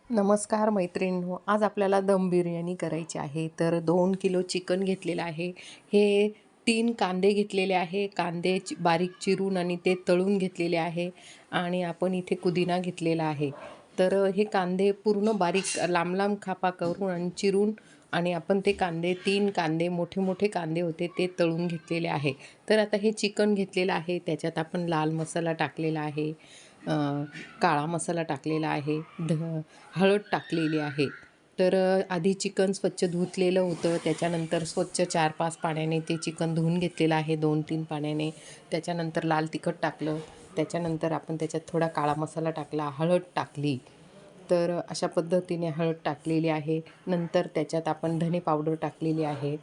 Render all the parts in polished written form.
नमस्कार मैत्रिणींनो, आज आपल्याला दम बिर्याणी करायची आहे. तर 2 किलो चिकन घेतलेलं आहे. हे 3 कांदे घेतलेले आहे. कांदे बारीक चिरून आणि ते तळून घेतलेले आहे. आणि आपण इथे पुदिना घेतलेला आहे. तर हे कांदे पूर्ण बारीक लांब लांब खापा करून आणि चिरून आणि आपण ते 3 कांदे मोठे मोठे कांदे होते ते तळून घेतलेले आहे. तर आता हे चिकन घेतलेलं आहे. त्याच्यात आपण लाल मसाला टाकलेला आहे, काळा मसाला टाकलेला आहे, हळद टाकलेली आहे. तर आधी चिकन स्वच्छ धुतलेलं होतं. त्याच्यानंतर स्वच्छ 4-5 पाण्याने ते चिकन धुवून घेतलेलं आहे, 2-3 पाण्याने. त्याच्यानंतर लाल तिखट टाकलं. त्याच्यानंतर आपण त्याच्यात थोडा काळा मसाला टाकला, हळद टाकली. तर अशा पद्धतीने हळद टाकलेली आहे. नंतर त्याच्यात आपण धने पावडर टाकलेली आहे.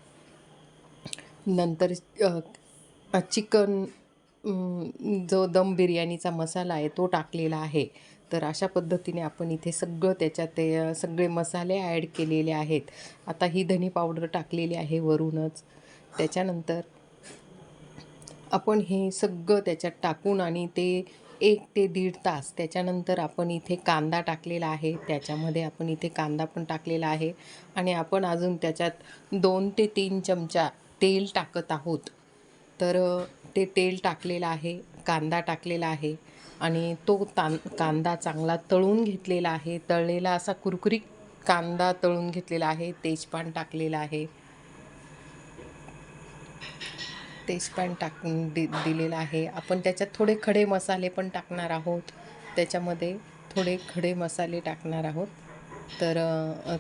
नंतर चिकन जो दम बिर्याणीचा मसाला आहे तो टाकलेला आहे. तर अशा पद्धतीने आपण इथे सगळं त्याच्यात ते सगळे मसाले ॲड केलेले आहेत. आता ही धने पावडर टाकलेली आहे वरूनच. त्याच्यानंतर आपण हे सगळं त्याच्यात टाकून आणि ते 1 ते 1.5 तास त्याच्यानंतर आपण इथे कांदा टाकलेला आहे. त्याच्यामध्ये आपण इथे कांदा पण टाकलेला आहे आणि आपण अजून त्याच्यात 2 ते 3 चमचा तेल टाकत आहोत. तर ते तेल टाकलेलं आहे, कांदा टाकलेला आहे आणि तो कांदा चांगला तळून घेतलेला आहे. तळलेला असा कुरकुरीत कांदा तळून घेतलेला आहे. तेजपान टाकलेला आहे. तेजपान टाकून दिलेला आहे. आपण त्याच्यात थोडे खडे मसाले पण टाकणार आहोत. त्याच्यामध्ये थोडे खडे मसाले टाकणार आहोत. तर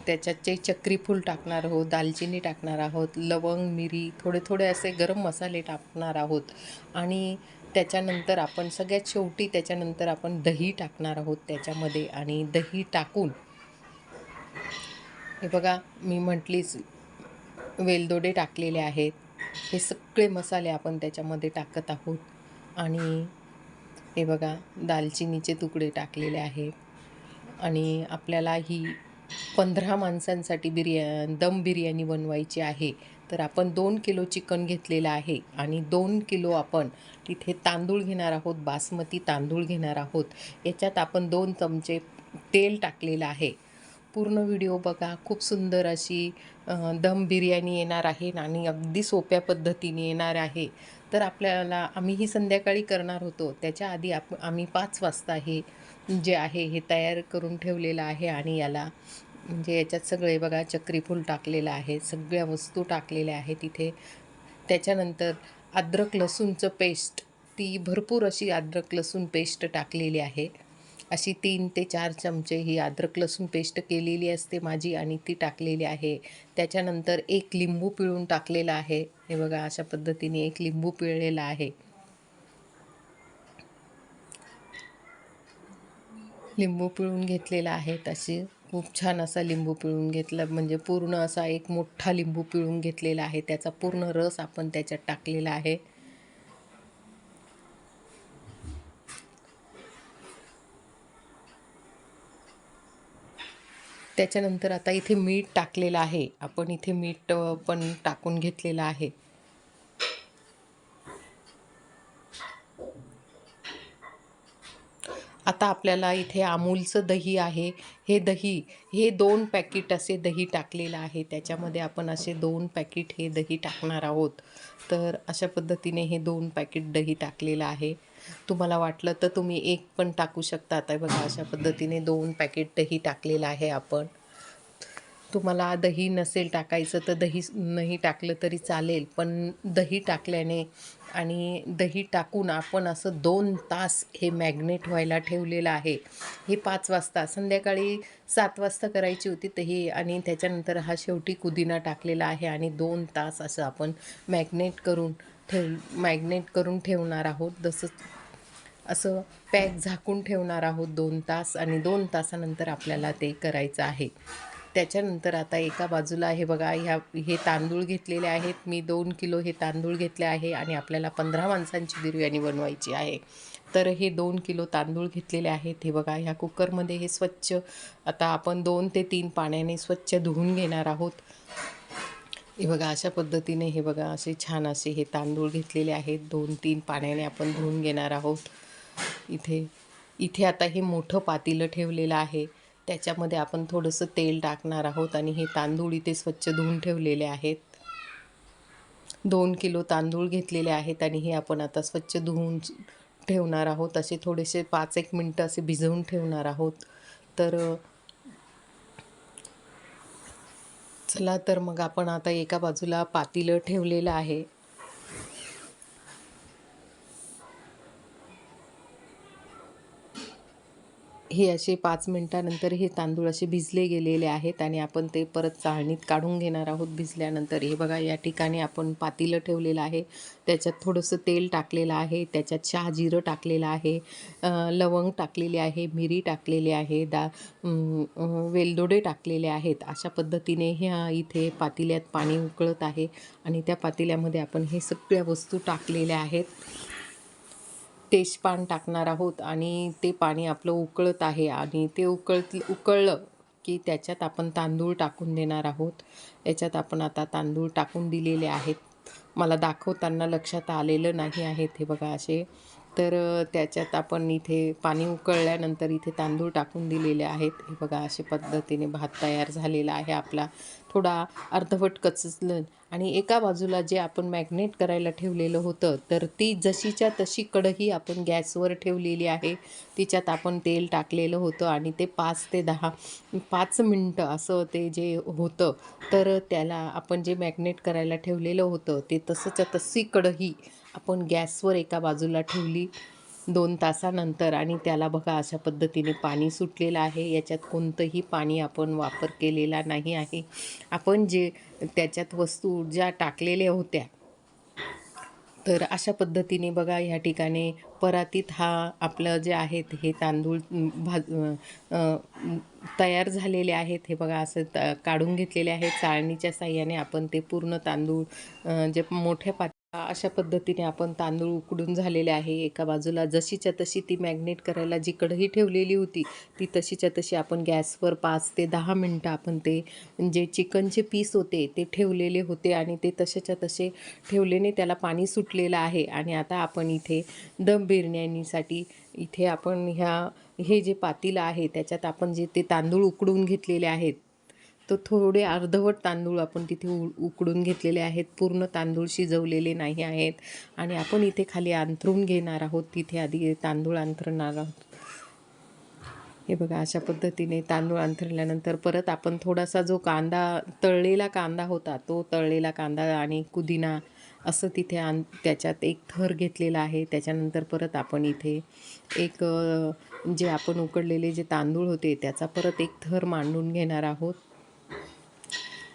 त्याच्यात जे चक्री फूल टाकणार आहोत, दालचिनी टाकणार आहोत, लवंग, मिरी, थोडे थोडे असे गरम मसाले टाकणार आहोत. आणि त्याच्यानंतर आपण सगळ्यात शेवटी त्याच्यानंतर आपण दही टाकणार आहोत त्याच्यामध्ये. आणि दही टाकून हे बघा, मी म्हटलीच वेलदोडे टाकलेले आहेत. हे सगळे मसाले आपण त्याच्यामध्ये टाकत आहोत. आणि हे बघा, दालचिनीचे तुकडे टाकलेले आहेत. आणि आपल्याला ही 15 माणसांसाठी दम बिर्याणी बनवायची आहे. तर आपण 2 किलो चिकन घेतलेलं आहे आणि 2 किलो आपण तिथे तांदूळ घेणार आहोत, बासमती तांदूळ घेणार आहोत. याच्यात आपण 2 चमचे तेल टाकलेलं आहे. पूर्ण व्हिडिओ बघा. खूप सुंदर अशी दम बिर्याणी येणार आहे आणि अगदी सोप्या पद्धतीने येणार आहे. तर आम्ही ही संध्याकाळी करणार होतो. त्याच्या आधी आम्ही 5 वाजता हे जे आहे हे तयार करून ठेवलेलं आहे. आणि याला म्हणजे याच्यात सगळे बघा चक्रीफूल टाकलेलं आहे, सगळ्या वस्तू टाकलेल्या आहेत तिथे. त्याच्यानंतर अद्रक लसूणचं पेस्ट, ती भरपूर अशी अद्रक लसूण पेस्ट टाकलेली आहे. अशी 3 ते 4 चमचे ही अद्रक लसूण पेस्ट केलेली असते माझी आणि ती टाकलेली आहे. त्याच्यानंतर 1 लिंबू पिळून टाकलेला आहे. हे बघा, अशा पद्धतीने 1 लिंबू पिळलेला आहे. लिंबू पिळून घेतलेला आहे. तशी खूप छान असा लिंबू पिळून घेतला, म्हणजे पूर्ण असा एक मोठा लिंबू पिळून घेतलेला आहे. त्याचा पूर्ण रस आपण त्याच्यात टाकलेला आहे. त्याच्यानंतर आता इथे मीठ टाकलेलं आहे. आपण इथे मीठ पण टाकून घेतलेलं आहे. आता आपल्याला इथे अमूलचं दही आहे. हे 2 पॅकेट असे दही टाकलेलं आहे. त्याच्यामध्ये आपण असे 2 पॅकेट हे दही टाकणार आहोत. तर अशा पद्धतीने हे 2 पॅकेट दही टाकलेलं आहे. तुम्हाला वाटलं तर तुम्ही 1 पण टाकू शकता. आता बघा, अशा पद्धतीने 2 पॅकेट दही टाकलेलं आहे आपण. तुम्हाला दही नसेल टाकायचं तर दही नाही टाकलं तरी चालेल. पण दही टाकल्याने आणि दही टाकून आपण असं 2 तास हे मॅग्नेट व्हायला ठेवलेलं आहे. हे 5 वाजता, संध्याकाळी 7 वाजता करायची होती तर हे. आणि त्याच्यानंतर हा शेवटी पुदिना टाकलेला आहे आणि 2 तास असं आपण मॅग्नेट करून ठेवणार आहोत. असं पॅक झाकून ठेवणार आहोत 2 तास. आणि 2 तासानंतर आपल्याला ते करायचं आहे. त्याच्यानंतर आता एका बाजूला हे बघा, हे तांदूळ घेतलेले आहेत. मी 2 किलो हे तांदूळ घेतले आहे आणि आपल्याला 15 माणसांची बिर्याणी बनवायची आहे. तर हे 2 किलो तांदूळ घेतलेले आहेत. हे बघा, ह्या कुकरमध्ये हे स्वच्छ आता आपण 2 ते 3 पाण्याने स्वच्छ धुवून घेणार आहोत. हे बघा, अशा पद्धतीने हे बघा, असे छान असे हे तांदूळ घेतलेले आहेत. 2-3 पाण्याने आपण धुवून घेणार आहोत. इथे आता हे मोठं पातेलं ठेवलेलं आहे. त्याच्यामध्ये आपण थोडंसं तेल टाकणार आहोत आणि हे तांदूळ इथे स्वच्छ धुवून ठेवलेले आहेत. 2 किलो तांदूळ घेतलेले आहेत आणि हे आपण आता स्वच्छ धुवून ठेवणार आहोत. असे थोडेसे 5-1 मिनटं असे भिजवून ठेवणार आहोत. तर चला तर मग आपण आता एका बाजूला पातेलं ठेवलेलं आहे. हे असे 5 मिनिटानंतर हे तांदूळ असे भिजले गेलेले आहेत आणि आपण ते परत चाळणीत काढून घेणार आहोत भिजल्यानंतर. हे बघा या ठिकाणी आपण पातेलं ठेवलेलं आहे. त्याच्यात थोडंसं तेल टाकलेलं आहे. त्याच्यात शहाजिरं टाकलेलं आहे. लवंग टाकलेली आहे. मिरी टाकलेली आहे. वेलदोडे टाकलेले आहेत. अशा पद्धतीने ह्या इथे पातेल्यात पाणी उकळत आहे आणि त्या पातेल्यामध्ये आपण हे सगळ्या वस्तू टाकलेल्या आहेत. तेजपान टाकणार आहोत आणि ते पाणी आपलं उकळत आहे आणि ते उकळलं की त्याच्यात आपण तांदूळ टाकून देणार आहोत. याच्यात आपण आता तांदूळ टाकून दिलेले आहेत. मला दाखवताना लक्षात आलेलं नाही आहेत हे बघा असे. तर त्याच्यात आपण इथे पाणी उकळल्यानंतर इथे तांदूळ टाकून दिलेले आहेत. हे बघा अशा पद्धतीने भात तयार झालेला आहे आपला. थोडा अर्धवट कचलं आणि एका बाजूला जे आपण मॅग्नेट करायला ठेवलेलं होतं तर ती जशीच्या तशी कढई आपण गॅसवर ठेवलेली आहे. तिच्यात आपण तेल टाकलेलं होतं आणि ते 5 मिनटं असं ते जे होतं तर त्याला आपण जे मॅग्नेट करायला ठेवलेलं होतं ते तसंच्या तशी कढई आपण गॅसवर एका बाजूला ठेवली 2 तासानंतर आणि त्याला बघा अशा पद्धतीने पाणी सुटलेलं आहे. याच्यात कोणतंही पाणी आपण वापर केलेला नाही आहे. आपण जे त्याच्यात वस्तू ज्या टाकलेल्या होत्या तर अशा पद्धतीने बघा ह्या ठिकाणी परातीत हा आपलं जे आहेत हे तांदूळ तयार झालेले आहेत. हे बघा असं काढून घेतलेले आहेत चाळणीच्या साहाय्याने आपण ते पूर्ण तांदूळ जे मोठ्या अशा पद्धतीने आपण तांदूळ उकडून झालेले आहे. एका बाजूला जशीच्या तशी ती मॅग्नेट करायला जी कढई ठेवलेली होती ती तशीच्या तशी आपण गॅसवर 5 ते 10 मिनटं आपण ते जे चिकनचे पीस होते ते ठेवलेले होते आणि ते तसेच्या तसे ठेवलेने त्याला पाणी सुटलेलं आहे. आणि आता आपण इथे दम बिर्याणीसाठी इथे आपण हे जे पातेलं आहे त्याच्यात आपण जे ते तांदूळ उकडून घेतलेले आहेत तर थोडे अर्धवट तांदूळ आपण तिथे उकडून घेतलेले आहेत. पूर्ण तांदूळ शिजवलेले नाही आहेत आणि आपण इथे खाली अंथरून घेणार आहोत. तिथे आधी तांदूळ अंथरणार आहोत. हे बघा अशा पद्धतीने तांदूळ अंथरल्यानंतर परत आपण थोडासा जो तळलेला कांदा होता तो तळलेला कांदा आणि पुदिना असं तिथे त्याच्यात एक थर घेतलेला आहे. त्याच्यानंतर परत आपण इथे एक जे आपण उकडलेले जे तांदूळ होते त्याचा परत एक थर मांडून घेणार आहोत.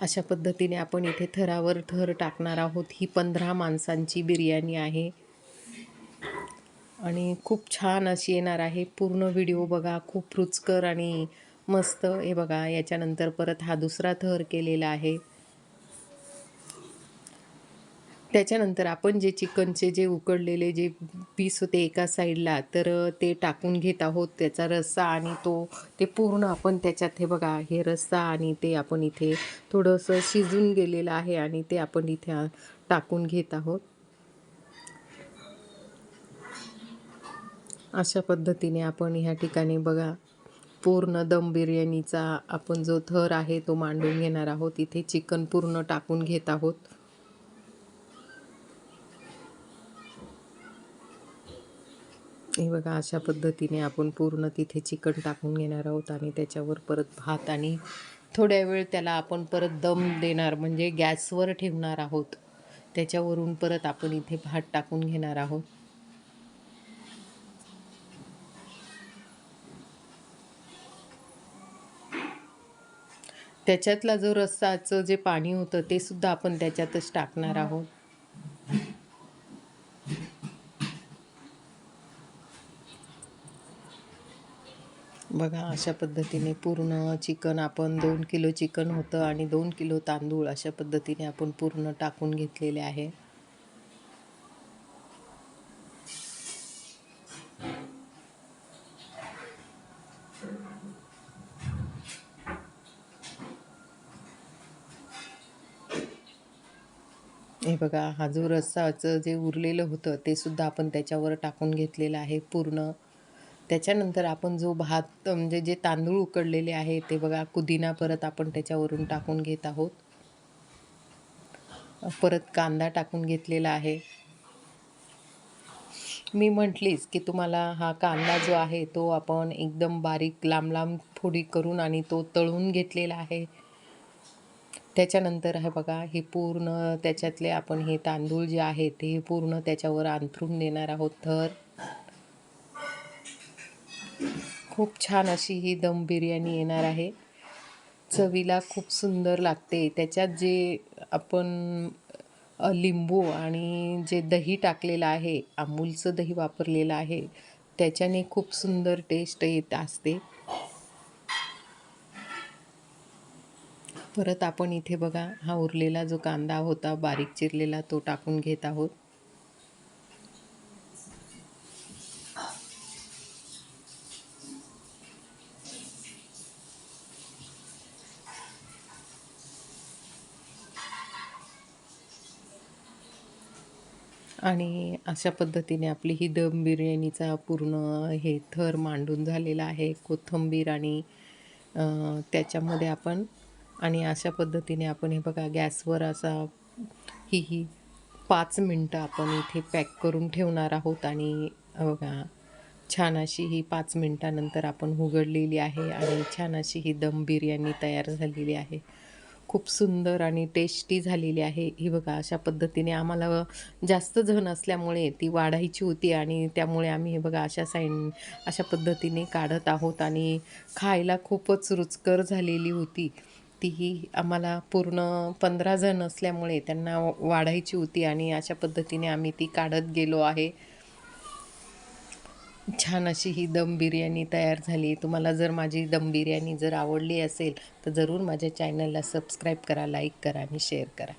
अशा पद्धतीने आपण इथे थरावर थर टाकणार आहोत. ही 15 माणसांची बिर्याणी आहे आणि खूप छान अशी येणार आहे. पूर्ण व्हिडिओ बघा, खूप रुचकर आणि मस्त. हे बघा याच्यानंतर परत हा दुसरा थर केलेला आहे. त्याच्यानंतर आपण जे चिकनचे जे उकडलेले जे पीस होते एका साईडला तर ते टाकून घेत आहोत. त्याचा रस्सा आणि ते पूर्ण आपण त्याच्यात हे बघा हे रस्सा आणि ते आपण इथे थोडंसं शिजून गेलेलं आहे आणि ते आपण इथे टाकून घेत आहोत. अशा पद्धतीने आपण ह्या ठिकाणी बघा पूर्ण दम बिर्याणीचा आपण जो थर आहे तो मांडून घेणार आहोत. इथे चिकन पूर्ण टाकून घेत आहोत. हे बघा अशा पद्धतीने आपण पूर्ण तिथे चिकन टाकून घेणार आहोत आणि त्याच्यावर परत भात आणि थोड्या वेळ त्याला आपण परत दम देणार म्हणजे गॅसवर ठेवणार आहोत. त्याच्यावरून परत आपण इथे भात टाकून घेणार आहोत. त्याच्यातला जो रस्साचं जे पाणी होतं ते सुद्धा आपण त्याच्यातच टाकणार आहोत. बघा अशा पद्धतीने पूर्ण चिकन आपण 2 किलो चिकन होतं आणि 2 किलो तांदूळ अशा पद्धतीने आपण पूर्ण टाकून घेतलेले आहे. हे बघा हा जो रस्साचं जे उरलेलं होतं ते सुद्धा आपण त्याच्यावर टाकून घेतलेलं आहे पूर्ण. त्याच्यानंतर आपण जो भात म्हणजे जे तांदूळ उकडलेले आहे ते बघा पुदिना परत आपण त्याच्यावरून टाकून घेत आहोत. परत कांदा टाकून घेतलेला आहे. मी म्हटलीच की तुम्हाला हा कांदा जो आहे तो आपण एकदम बारीक लांब लांब फोडी करून आणि तो तळून घेतलेला आहे. त्याच्यानंतर हे बघा हे पूर्ण त्याच्यातले आपण हे तांदूळ जे आहे ते पूर्ण त्याच्यावर अंथरून देणार आहोत थर. खूप छान अशी ही दम बिर्याणी येणार आहे. चवीला खूप सुंदर लागते. त्याच्यात जे आपण लिंबू आणि जे दही टाकलेलं आहे, अमूलचं दही वापरलेलं आहे, त्याच्याने खूप सुंदर टेस्ट येत असते. परत आपण इथे बघा हा उरलेला जो कांदा होता बारीक चिरलेला तो टाकून घेत आहोत. आणि अशा पद्धतीने आपली ही दम बिर्याणीचा पूर्ण हे थर मांडून झालेला आहे. कोथिंबीर आणि त्याच्यामध्ये आपण आणि अशा पद्धतीने आपण हे बघा गॅसवर असा ही 5 मिनटं आपण इथे पॅक करून ठेवणार आहोत. आणि बघा छान अशी ही 5 मिनटानंतर आपण उघडलेली आहे आणि छान अशी ही दम बिर्याणी तयार झालेली आहे. खूप सुंदर आणि टेस्टी झालेली आहे. ही बघा अशा पद्धतीने आम्हाला जास्त जण असल्यामुळे ती वाढायची होती आणि त्यामुळे आम्ही हे बघा अशा पद्धतीने काढत आहोत आणि खायला खूपच रुचकर झालेली होती. तीही आम्हाला पूर्ण 15 जण असल्यामुळे त्यांना वाढायची होती आणि अशा पद्धतीने आम्ही ती काढत गेलो आहे. छान अशी ही दम बिर्याणी तयार झाली. तुम्हाला जर माझी दम बिर्याणी जर आवडली असेल तर जरूर माझ्या चॅनलला सबस्क्राईब करा, लाईक करा आणि शेअर करा.